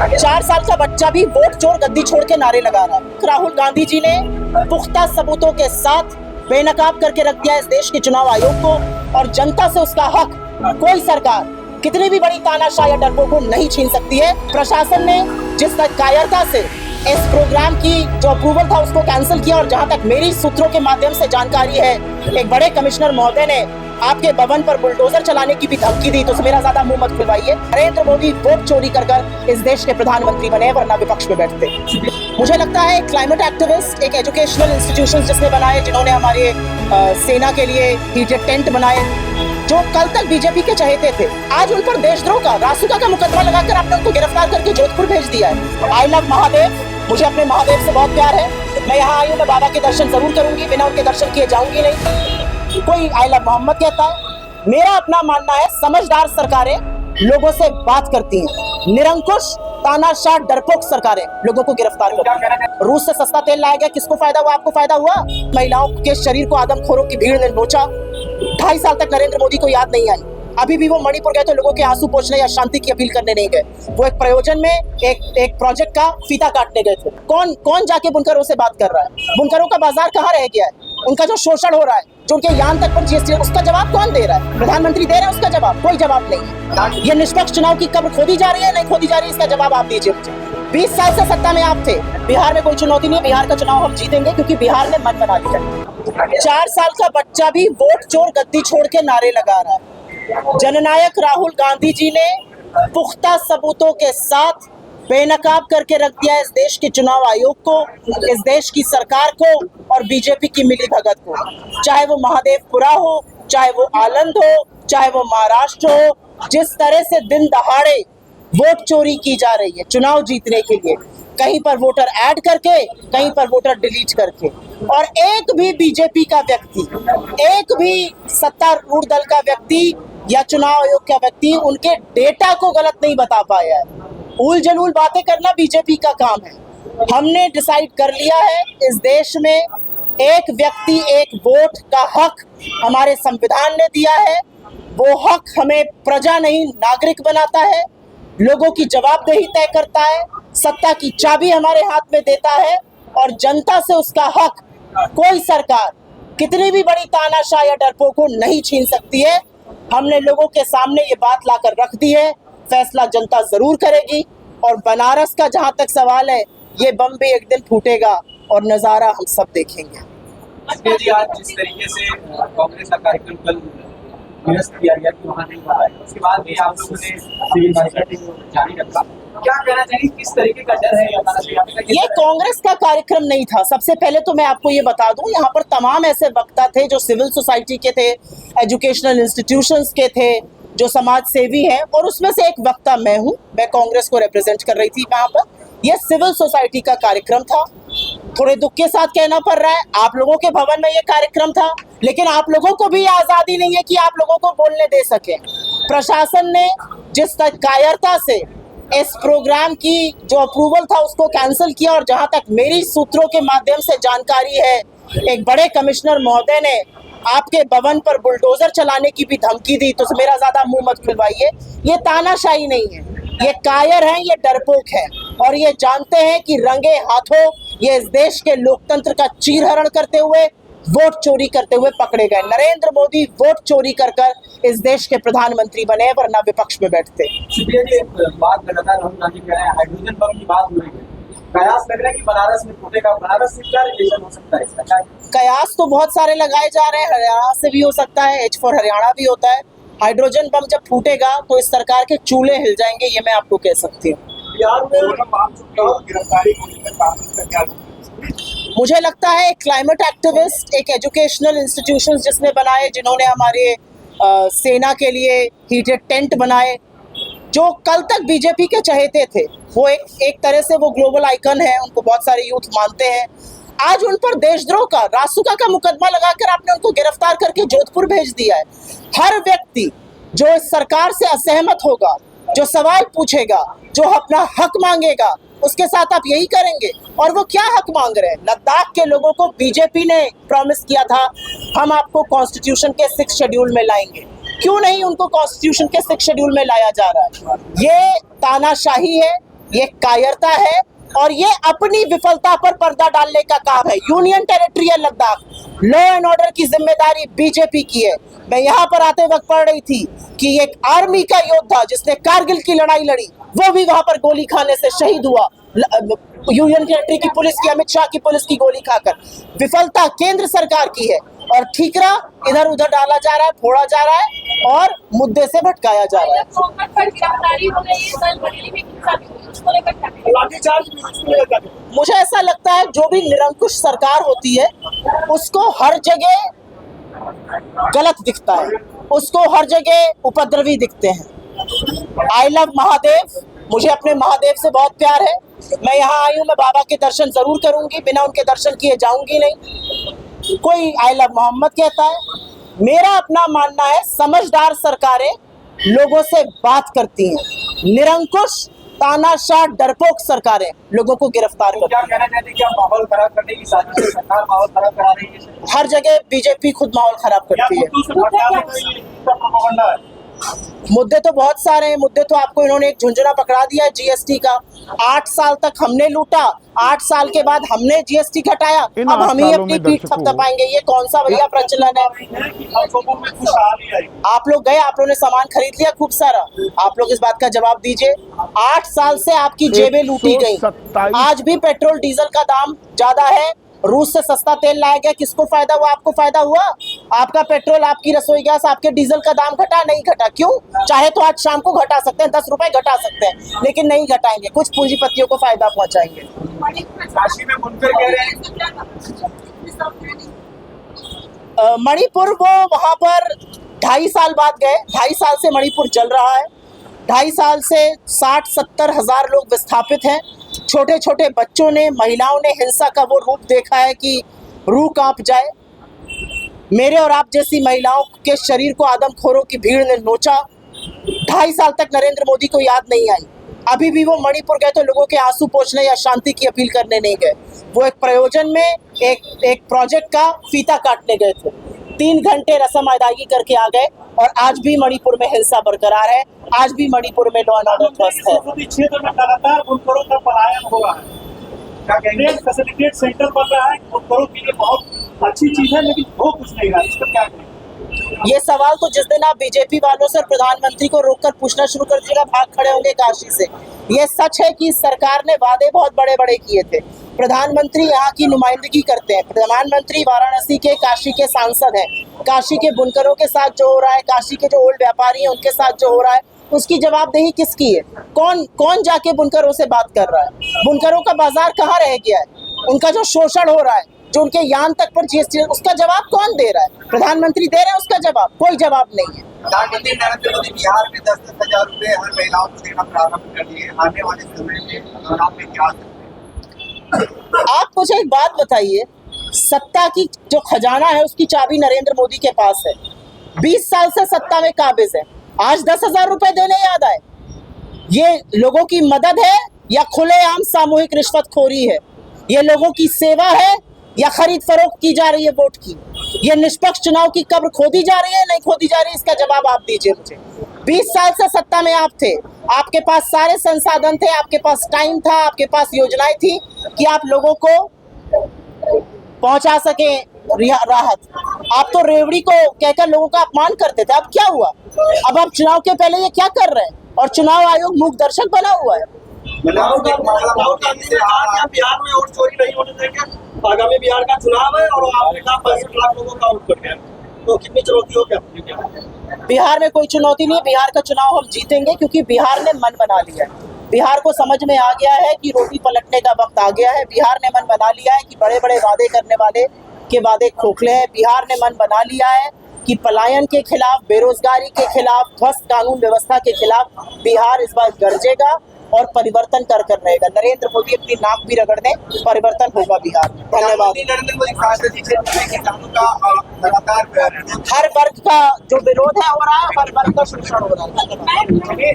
4 साल का बच्चा भी वोट चोर गद्दी छोड़ के नारे लगा रहा है। राहुल गांधी जी ने पुख्ता सबूतों के साथ बेनकाब करके रख दिया इस देश के चुनाव आयोग को, और जनता से उसका हक कोई सरकार कितनी भी बड़ी तानाशाह या डरपोक को नहीं छीन सकती है। प्रशासन ने जिस कायरता से इस प्रोग्राम की जो अप्रूवल था उसको कैंसिल किया, और जहां तक मेरी सूत्रों के माध्यम से जानकारी है, एक बड़े कमिश्नर महोदय ने आपके भवन पर बुलडोजर चलाने की भी धमकी दी। तो मेरा ज्यादा मुंह मत खुलवाइए। नरेंद्र मोदी वोट चोरी कर इस देश के प्रधानमंत्री बने, वरना विपक्ष में बैठते। मुझे लगता है क्लाइमेट एक्टिविस्ट, एक एजुकेशनल इंस्टीट्यूशन जिसने बनाए, जिन्होंने हमारे सेना के लिए हीटेड टेंट बनाए, जो कल तक बीजेपी के चहेते थे, आज उन पर देशद्रोह का, रासुका का मुकदमा लगाकर आपने उनको गिरफ्तार करके जोधपुर भेज दिया है। आई लव महादेव, मुझे अपने महादेव से बहुत प्यार है। मैं यहाँ आई हूँ, मैं बाबा के दर्शन जरूर करूंगी, बिना उनके दर्शन किए जाऊंगी नहीं। कोई आई लव मोहम्मद कहता है। मेरा अपना मानना है, समझदार सरकारें लोगों से बात करती हैं, निरंकुश तानाशाह डरपोक सरकारें लोगों को गिरफ्तार करती हैं। रूस से सस्ता तेल लाया गया, किसको फायदा हुआ? आपको फायदा हुआ? महिलाओं के शरीर को आदमखोरों की भीड़ ने नोचा। 2.5 साल तक नरेंद्र मोदी को याद नहीं आई। अभी भी वो मणिपुर गए तो लोगों के आंसू पोंछने या शांति की अपील करने नहीं गए, वो एक प्रयोजन में एक प्रोजेक्ट का फीता काटने गए थे। कौन जाके बुनकरों से बात कर रहा है? बुनकरों का बाजार कहाँ रह गया है? उनका जो शोषण हो रहा है, जो उनके यान तक पर जीएसटी, उसका जवाब कौन दे रहा है? प्रधानमंत्री दे रहे हैं उसका जवाब? कोई जवाब नहीं। ये निष्पक्ष चुनाव की कब्र खोदी जा रही है, नहीं खोदी जा रही है, इसका जवाब आप दीजिए मुझे। 20 साल से सत्ता में आप थे, बिहार में कोई चुनौती नहीं है, बिहार का चुनाव हम जीतेंगे, क्योंकि बिहार ने मन बना लिया। 4 साल का बच्चा भी वोट चोर गद्दी छोड़ के नारे लगा रहा है। जननायक राहुल गांधी जी ने पुख्ता सबूतों के साथ बेनकाब करके रख दिया इस देश के चुनाव आयोग को, इस देश की सरकार को और बीजेपी की मिलीभगत को। चाहे वो महादेवपुरा हो, चाहे वो आलंद हो, चाहे वो महाराष्ट्र हो, जिस तरह से दिन दहाड़े वोट चोरी की जा रही है चुनाव जीतने के लिए, कहीं पर वोटर ऐड करके, कहीं पर वोटर डिलीट करके, और एक भी बीजेपी का व्यक्ति, एक भी सत्तारूढ़ दल का व्यक्ति या चुनाव आयोग का व्यक्ति उनके डेटा को गलत नहीं बता पाया है। उल जलूल बातें करना बीजेपी का काम है। हमने डिसाइड कर लिया है, इस देश में एक व्यक्ति एक वोट का हक हमारे संविधान ने दिया है। वो हक हमें प्रजा नहीं नागरिक बनाता है, लोगों की जवाबदेही तय करता है, सत्ता की चाबी हमारे हाथ में देता है, और जनता से उसका हक कोई सरकार कितनी भी बड़ी तानाशाह या डरपोक को नहीं छीन सकती है। हमने लोगों के सामने ये बात लाकर रख दी है, फैसला जनता जरूर करेगी। और बनारस का जहां तक सवाल है, ये बम भी एक दिन फूटेगा और नजारा हम सब देखेंगे। आज जिस तरीके से कांग्रेस का कार्यक्रम कल निरस्त किया गया कि वहाँ नहीं हो रहा है, उसके बाद भी आप लोगों ने सिविल बाइकाटिंग जारी रखा, क्या कहना चाहिए? किस तरीके का डर है ये कांग्रेस का कार्यक्रम नहीं था। सबसे पहले तो मैं आपको ये बता दूं, यहाँ पर तमाम ऐसे वक्ता थे जो सिविल सोसाइटी के थे, एजुकेशनल इंस्टीट्यूशंस के थे, जो समाज सेवी हैं, और उसमें से एक वक्ता मैं हूँ। मैं कांग्रेस को रिप्रेजेंट कर रही थी वहाँ पर। यह सिविल सोसाइटी का कार्यक्रम था। थोड़े दुख के साथ कहना पड़ रहा है, आप लोगों के भवन में ये कार्यक्रम था, लेकिन आप लोगों को भी आजादी नहीं है कि आप लोगों को बोलने दे सके। प्रशासन ने जिस कायरता से इस प्रोग्राम की जो अप्रूवल था उसको कैंसिल किया, और जहां तक मेरी सूत्रों के माध्यम से जानकारी है, एक बड़े कमिश्नर महोदय ने आपके भवन पर बुलडोजर चलाने की भी धमकी दी। तो मेरा ज्यादा मुंह मत खुलवाइए। ये तानाशाही नहीं है, ये कायर हैं, ये डरपोक है, और ये जानते हैं कि रंगे हाथों ये इस देश के लोकतंत्र का चीरहरण करते हुए, वोट चोरी करते हुए पकड़े गए। नरेंद्र मोदी वोट चोरी कर इस देश के प्रधानमंत्री बने, वरना विपक्ष में बैठते। बात लगातार राहुल गांधी कह रहे हैं, हाइड्रोजन बम की बात हो रही है, कयास लग रहा है कि बनारस में फूटेगा। बनारस से क्या रिलेशन हो सकता है इसका? कयास तो बहुत सारे लगाए जा रहे हैं, हरियाणा से भी हो सकता है, H for हरियाणा भी होता है। हाइड्रोजन बम जब फूटेगा तो इस सरकार के चूल्हे हिल जाएंगे, ये मैं आपको कह सकती हूँ। मुझे लगता है क्लाइमेट एक्टिविस्ट, एक एजुकेशनल इंस्टीट्यूशन जिसने बनाए, जिन्होंने हमारे सेना के लिए हीटेड टेंट बनाए, जो कल तक बीजेपी के चहेते थे, वो एक तरह से वो ग्लोबल आइकन है, उनको बहुत सारे यूथ मानते हैं। आज उन पर देशद्रोह का, रासुका का मुकदमा लगाकर आपने उनको गिरफ्तार करके जोधपुर भेज दिया है। हर व्यक्ति जो इस सरकार से असहमत होगा, जो सवाल पूछेगा, जो अपना हक मांगेगा, उसके साथ आप यही करेंगे। और वो क्या हक मांग रहे हैं? लद्दाख के लोगों को बीजेपी ने प्रॉमिस किया था, हम आपको कॉन्स्टिट्यूशन के 6 शेड्यूल में लाएंगे। क्यों नहीं उनको कॉन्स्टिट्यूशन के 6 शेड्यूल में लाया जा रहा है? ये तानाशाही है, ये कायरता है और ये अपनी विफलता पर पर्दा डालने का काम है। Union territorial Ladakh law and order की जिम्मेदारी बीजेपी की है। मैं यहाँ पर आते वक्त पढ़ रही थी कि एक आर्मी का योद्धा जिसने कारगिल की लड़ाई लड़ी वो भी वहां पर गोली खाने से शहीद हुआ। यूनियन टेरिटरी की पुलिस की, अमित शाह की पुलिस की गोली खाकर। विफलता केंद्र सरकार की है और ठीकरा इधर उधर डाला जा रहा है, फोड़ा जा रहा है और मुद्दे से भटकाया जा रहा है। मुझे ऐसा लगता है जो भी निरंकुश सरकार होती है उसको हर जगह गलत दिखता है, उसको हर जगह उपद्रवी दिखते हैं। आई लव महादेव, मुझे अपने महादेव से बहुत प्यार है। मैं यहाँ आई हूँ, मैं बाबा के दर्शन जरूर करूंगी, बिना उनके दर्शन किए जाऊंगी नहीं। कोई आई लव मोहम्मद कहता है। मेरा अपना मानना है समझदार सरकारें लोगों से बात करती हैं, निरंकुश तानाशाह डरपोक सरकारें लोगों को गिरफ्तार करती हैं। क्या कहना चाहते हैं कि आप माहौल खराब करने की साजिश से सरकार माहौल खराब करा रही है? हर जगह बीजेपी खुद माहौल खराब करती है। मुद्दे तो बहुत सारे हैं, मुद्दे तो आपको इन्होंने एक झुंझुना पकड़ा दिया है जीएसटी का। 8 साल तक हमने लूटा, 8 साल के बाद हमने जीएसटी घटाया, अब हम ही अपनी पीठ थपथपाएंगे। ये कौन सा भैया प्रचलन है? आप लोग गए, आप लोगों ने सामान खरीद लिया खूब सारा, आप लोग इस बात का जवाब दीजिए। 8 साल से आपकी जेबें लूटी गई। आज भी पेट्रोल डीजल का दाम ज्यादा है, रूस से सस्ता तेल लाया गया, किसको फायदा हुआ? आपको फायदा हुआ? आपका पेट्रोल, आपकी रसोई गैस, आपके डीजल का दाम घटा? नहीं घटा। क्यों? चाहे तो आज शाम को घटा सकते हैं, 10 रुपए घटा सकते हैं, लेकिन नहीं घटाएंगे, कुछ पूंजीपतियों को फायदा पहुंचाएंगे। काशी में बुनकर कह रहे हैं मणिपुर वो वहां पर 2.5 साल बाद गए। 2.5 साल से मणिपुर जल रहा है, 2.5 साल से 60-70 हजार लोग विस्थापित हैं। छोटे छोटे बच्चों ने, महिलाओं ने हिंसा का वो रूप देखा है कि रूह कांप जाए। मेरे और आप जैसी महिलाओं के शरीर को आदमखोरों की भीड़ ने नोचा। 2.5 साल तक नरेंद्र मोदी को याद नहीं आई। अभी भी वो मणिपुर गए तो लोगों के आंसू पोंछने या शांति की अपील करने नहीं गए, वो एक प्रयोजन में एक प्रोजेक्ट का फीता काटने गए थे। 3 घंटे रस्म अदायगी करके आ गए और आज भी मणिपुर में हिंसा बरकरार है, आज भी मणिपुर में लॉ एंड ऑर्डर त्रस्त है। क्षेत्र में लगातार बुनकरों का पलायन हो रहा है, क्या कहेंगे? फैसिलिटेट सेंटर बन रहा है, बुनकरों के लिए बहुत अच्छी चीज है, लेकिन हो कुछ नहीं रहा, इस पर क्या कहें? ये सवाल तो जिस दिन आप बीजेपी वालों से प्रधानमंत्री को रोककर पूछना शुरू कर दीजिएगा, भाग खड़े होंगे काशी से। ये सच है कि सरकार ने वादे बहुत बड़े बड़े किए थे। प्रधानमंत्री यहाँ की नुमाइंदगी करते हैं, प्रधानमंत्री वाराणसी के, काशी के सांसद हैं। काशी के बुनकरों के साथ जो हो रहा है, काशी के जो ओल्ड व्यापारी हैं उनके साथ जो हो रहा है, उसकी जवाबदेही किसकी है? कौन जाके बुनकरों से बात कर रहा है? बुनकरों का बाजार कहाँ रह गया है? उनका जो शोषण हो रहा है, जो उनके यान तक पर जीएसटी, उसका जवाब कौन दे रहा है? प्रधानमंत्री दे रहे हैं उसका जवाब? कोई जवाब नहीं है। प्रधानमंत्री नरेंद्र मोदी बिहार में 10-10 हजार रुपए हर महिलाओं को देना प्रारंभ कर दिए। आने वाले समय में चुनाव में क्या आप मुझे एक बात बताइए, सत्ता की जो खजाना है उसकी चाबी नरेंद्र मोदी के पास है। 20 साल से सत्ता में काबिज है, आज 10,000 रुपए देने याद आए? ये लोगों की मदद है या खुलेआम सामूहिक रिश्वतखोरी है? ये लोगों की सेवा है या खरीद फरोख्त की जा रही है वोट की? ये निष्पक्ष चुनाव की कब्र खोदी जा रही है, नहीं खोदी जा रही है? इसका जवाब आप दीजिए मुझे। 20 साल से सत्ता में आप थे, आपके पास सारे संसाधन थे, आपके पास टाइम था, आपके पास योजनाएं थी कि आप लोगों को पहुंचा सके राहत। आप तो रेवड़ी को कहकर लोगों का अपमान करते थे। अब क्या हुआ? अब आप चुनाव के पहले ये क्या कर रहे हैं? और चुनाव आयोग मूक दर्शक बना हुआ है। बिहार में वोट चोरी नहीं होने देंगे, आगामी बिहार का चुनाव है और आपने कहा 65 लाख लोगों का वोट कर गया, तो कितनी चुनौती हो? क्या बिहार में कोई चुनौती नहीं है, बिहार का चुनाव हम जीतेंगे, क्योंकि बिहार ने मन बना लिया है। बिहार को समझ में आ गया है कि रोटी पलटने का वक्त आ गया है। बिहार ने मन बना लिया है कि बड़े बड़े वादे करने वाले के वादे खोखले हैं। बिहार ने मन बना लिया है कि पलायन के खिलाफ, बेरोजगारी के खिलाफ, ध्वस्त कानून व्यवस्था के खिलाफ बिहार इस बार गरजेगा और परिवर्तन कर रहेगा। नरेंद्र मोदी अपनी नाक भी रगड़ दें, परिवर्तन होगा बिहार में। धन्यवाद। नरेंद्र मोदी किसानों का लगातार हर वर्ग का जो विरोध है हो रहा है, हर वर्ग का शोषण हो रहा है।